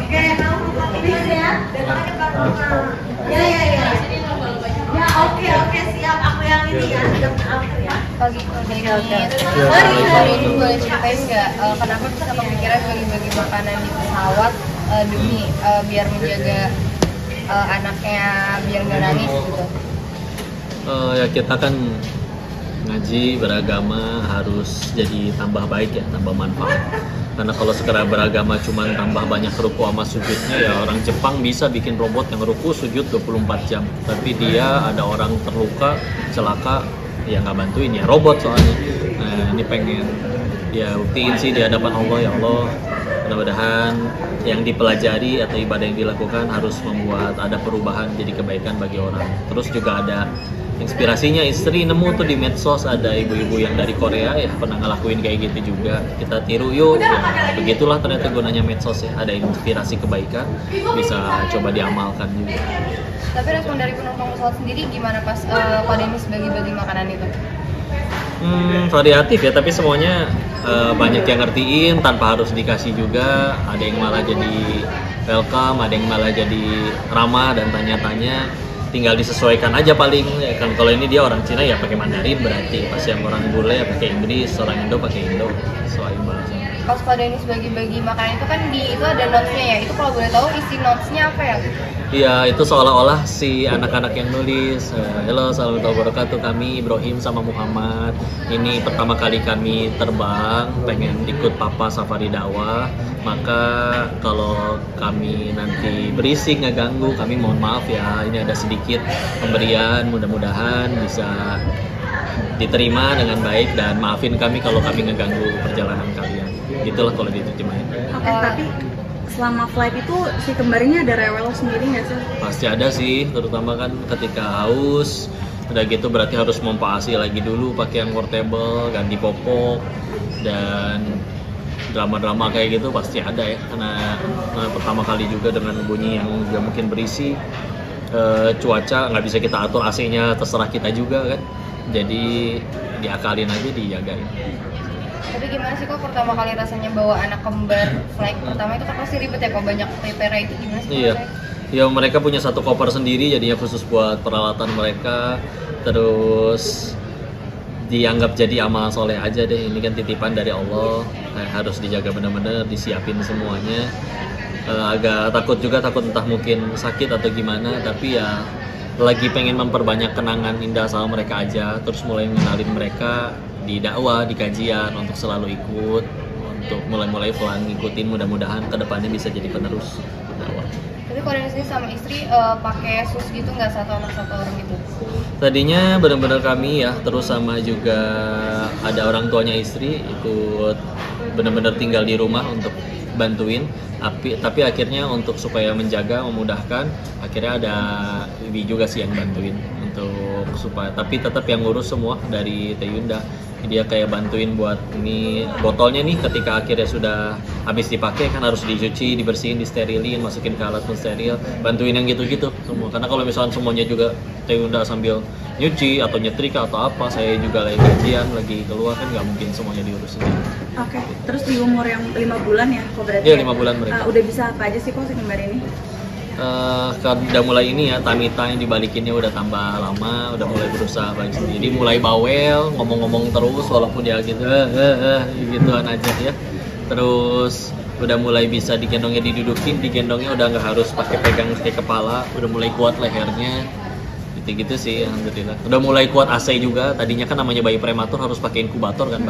Oke, please ya. Ya. Ya, oke, siap. Aku yang ini ya, ya. Pagi hari ini boleh ceritain nggak kenapa bisa kepikiran bagi-bagi makanan di pesawat demi biar menjaga anaknya biar nggak nangis gitu? Ya kita kan ngaji beragama harus jadi tambah baik ya, tambah manfaat. Karena kalau sekedar beragama cuman tambah banyak ruku sama sujudnya, ya orang Jepang bisa bikin robot yang ruku sujud 24 jam. Tapi dia ada orang terluka, celaka, ya nggak bantuin ya, robot soalnya. Nah ini pengen ya buktiin sih di hadapan Allah, ya Allah mudah-mudahan yang dipelajari atau ibadah yang dilakukan harus membuat ada perubahan jadi kebaikan bagi orang. Terus juga ada inspirasinya, istri nemu tuh di medsos ada ibu-ibu yang dari Korea ya pernah ngelakuin kayak gitu juga, kita tiru yuk ya, begitulah ternyata gunanya medsos ya, ada inspirasi kebaikan bisa coba diamalkan juga. Tapi respon dari penumpang pesawat sendiri gimana pas Pak Denis bagi-bagi makanan itu? Variatif ya, tapi semuanya banyak yang ngertiin tanpa harus dikasih juga. Ada yang malah jadi welcome, ada yang malah jadi ramah dan tanya-tanya. Tinggal disesuaikan aja paling ya kan. Kalau ini dia orang Cina ya pakai Mandarin, berarti pas yang orang bule ya pakai Inggris, orang Indo pakai Indo, sesuai bahasa. Pas Pak Denis bagi-bagi makanan itu kan itu ada notes-nya ya, itu kalau boleh tahu isi notes-nya apa ya? Iya, itu seolah-olah si anak-anak yang nulis, halo, assalamualaikum warahmatullahi wabarakatuh, kami Ibrahim sama Muhammad. Ini pertama kali kami terbang, pengen ikut Papa Safari Dakwah. Maka kalau kami nanti berisik, ngeganggu, kami mohon maaf ya. Ini ada sedikit pemberian, mudah-mudahan bisa diterima dengan baik dan maafin kami kalau kami ngeganggu perjalanan kalian. Itulah kalau diterjemahin. Oke, tapi selama flight itu si kembarnya ada rewel sendiri nggak sih? Pasti ada sih, terutama kan ketika haus, udah gitu berarti harus pompa ASI lagi dulu pakai yang portable, ganti popok, dan drama-drama kayak gitu pasti ada ya, karena pertama kali juga dengan bunyi yang juga mungkin berisi, cuaca nggak bisa kita atur, AC-nya terserah kita juga kan, jadi diakalin aja, dijagain. Tapi gimana sih kok pertama kali rasanya bawa anak kembar flight pertama itu kan pasti ribet ya, kok banyak prepare itu gimana sih? Iya, ya mereka punya satu koper sendiri jadinya khusus buat peralatan mereka, terus dianggap jadi amal soleh aja deh, ini kan titipan dari Allah, harus dijaga benar-benar, disiapin semuanya. Agak takut juga, takut entah mungkin sakit atau gimana, tapi ya lagi pengen memperbanyak kenangan indah sama mereka aja, terus mulai mengenalin mereka di dakwah, di kajian, untuk selalu ikut, untuk mulai pelan ngikutin, mudah-mudahan kedepannya bisa jadi penerus dakwah. Tapi kalau di sini sama istri pakai sus gitu nggak, satu anak satu orang gitu? Tadinya benar-benar kami ya, terus sama juga ada orang tuanya istri ikut benar-benar tinggal di rumah untuk bantuin, tapi akhirnya untuk supaya menjaga, memudahkan, akhirnya ada Wibi juga sih yang bantuin untuk supaya, tapi tetap yang ngurus semua dari Teh Yunda. Dia kayak bantuin buat ini botolnya nih, ketika akhirnya sudah habis dipakai kan harus dicuci, dibersihin, disterilin, masukin ke alat pensteril, bantuin yang gitu-gitu semua. Karena kalau misalnya semuanya juga Teh Yunda sambil nyuci atau nyetrika atau apa, saya juga lagi gajian, lagi keluar, kan nggak mungkin semuanya diurus sendiri. Oke, terus di umur yang 5 bulan ya kok berarti? Iya, 5 bulan mereka. Udah bisa apa aja sih kok si kembar ini? Udah mulai ini ya, Tamita yang dibalikinnya udah tambah lama, udah mulai berusaha balik sendiri, mulai bawel, ngomong-ngomong terus walaupun dia gitu gituan aja ya. Terus udah mulai bisa digendongnya, didudukin, digendongnya udah nggak harus pakai pegang ke kepala, udah mulai kuat lehernya, gitu-gitu sih, alhamdulillah. Udah mulai kuat AC juga, tadinya kan namanya bayi prematur harus pakai inkubator kan,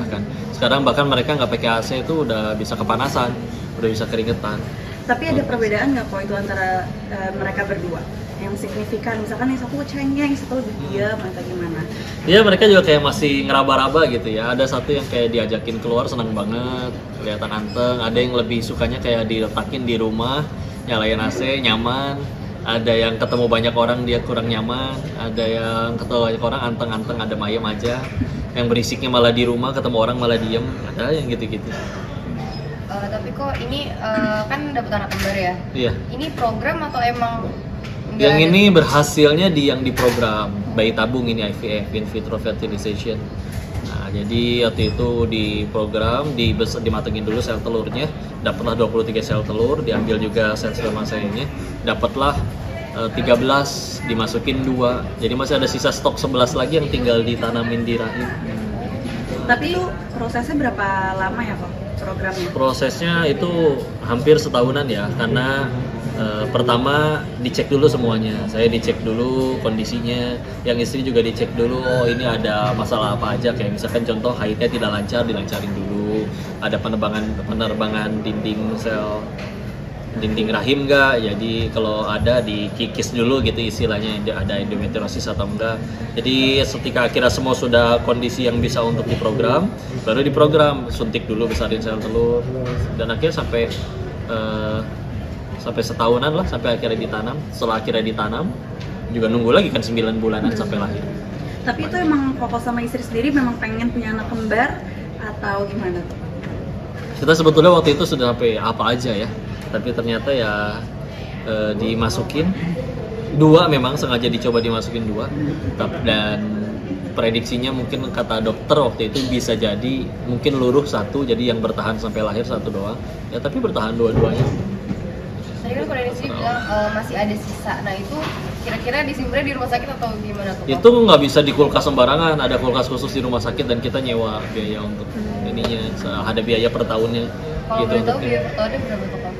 sekarang bahkan mereka nggak pakai AC itu udah bisa kepanasan, udah bisa keringetan. Tapi ada perbedaan nggak kok itu antara mereka berdua yang signifikan? Misalkan yang satu cengeng, satu lebih diam atau gimana? Iya, mereka juga kayak masih ngeraba-raba gitu ya. Ada satu yang kayak diajakin keluar senang banget, kelihatan anteng. Ada yang lebih sukanya kayak diletakin di rumah, nyalain AC, nyaman. Ada yang ketemu banyak orang dia kurang nyaman. Ada yang ketemu banyak orang anteng-anteng, ada mayem aja. Yang berisiknya malah di rumah, ketemu orang malah diem. Ada yang gitu-gitu. Tapi kok ini kan dapat anak kembar ya? Iya. Ini program atau emang? Yang ini berhasilnya yang di program bayi tabung, ini IVF, in vitro fertilization. Nah, jadi waktu itu di program dimatengin dulu sel telurnya, dapatlah 23 sel telur, diambil juga sel spermasanya, dapatlah 13, dimasukin 2. Jadi masih ada sisa stok 11 lagi yang tinggal ditanamin di rahim. Tapi itu prosesnya berapa lama ya kok programnya? Prosesnya itu hampir setahunan ya, karena pertama dicek dulu semuanya. Saya dicek dulu kondisinya, yang istri juga dicek dulu, oh ini ada masalah apa aja, kayak misalkan contoh haidnya tidak lancar, dilancarin dulu. Ada penerbangan dinding rahim enggak, jadi kalau ada dikikis dulu gitu istilahnya, ada endometriosis atau enggak. Jadi ketika akhirnya semua sudah kondisi yang bisa untuk diprogram, baru diprogram suntik dulu besarin sel telur, dan akhirnya sampai setahunan lah, sampai akhirnya ditanam. Setelah akhirnya ditanam juga nunggu lagi kan 9 bulanan sampai lahir. Tapi itu emang Koko sama istri sendiri memang pengen punya anak kembar atau gimana tuh? Kita sebetulnya waktu itu sudah apa aja ya, tapi ternyata ya dimasukin 2, memang sengaja dicoba dimasukin 2, dan prediksinya mungkin kata dokter waktu itu bisa jadi mungkin luruh 1, jadi yang bertahan sampai lahir 1 doang ya, tapi bertahan dua-duanya. Tadi kan prediksi bilang masih ada sisa, nah itu kira-kira disimpannya di rumah sakit atau gimana tuh? Itu nggak bisa di kulkas sembarangan, ada kulkas khusus di rumah sakit dan kita nyewa biaya untuk ininya, ada biaya per tahunnya. Kalau gitu. boleh tahu biaya per tahunnya berapa tuh Kak?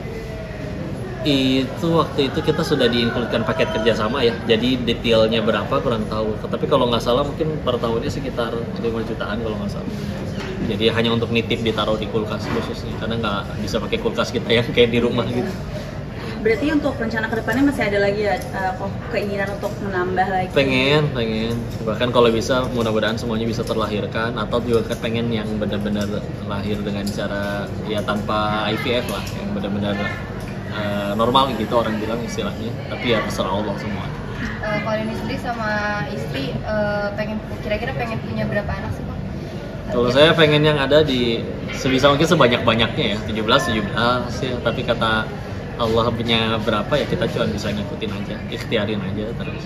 Itu waktu itu kita sudah diinkludkan paket kerjasama ya, jadi detailnya berapa kurang tahu, tapi kalau nggak salah mungkin per tahunnya sekitar 5 jutaan kalau nggak salah. Jadi hanya untuk nitip ditaruh di kulkas khususnya, karena nggak bisa pakai kulkas kita yang kayak di rumah gitu. Berarti untuk rencana kedepannya masih ada lagi ya kok keinginan untuk menambah lagi? Pengen, bahkan kalau bisa mudah-mudahan semuanya bisa terlahirkan, atau juga pengen yang benar-benar lahir dengan cara ya tanpa IVF lah, yang benar-benar normal gitu orang bilang istilahnya, tapi ya terserah Allah semua. Kalau ini sendiri sama istri kira-kira pengen punya berapa anak sih Pak? Kalau saya pengen yang ada di sebisa mungkin sebanyak-banyaknya ya, 17 ya, tapi kata Allah punya berapa ya kita cuma bisa ngikutin aja, ikhtiarin aja terus.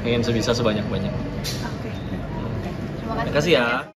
Pengen sebisa sebanyak-banyak. Oke. Terima Terima kasih ya.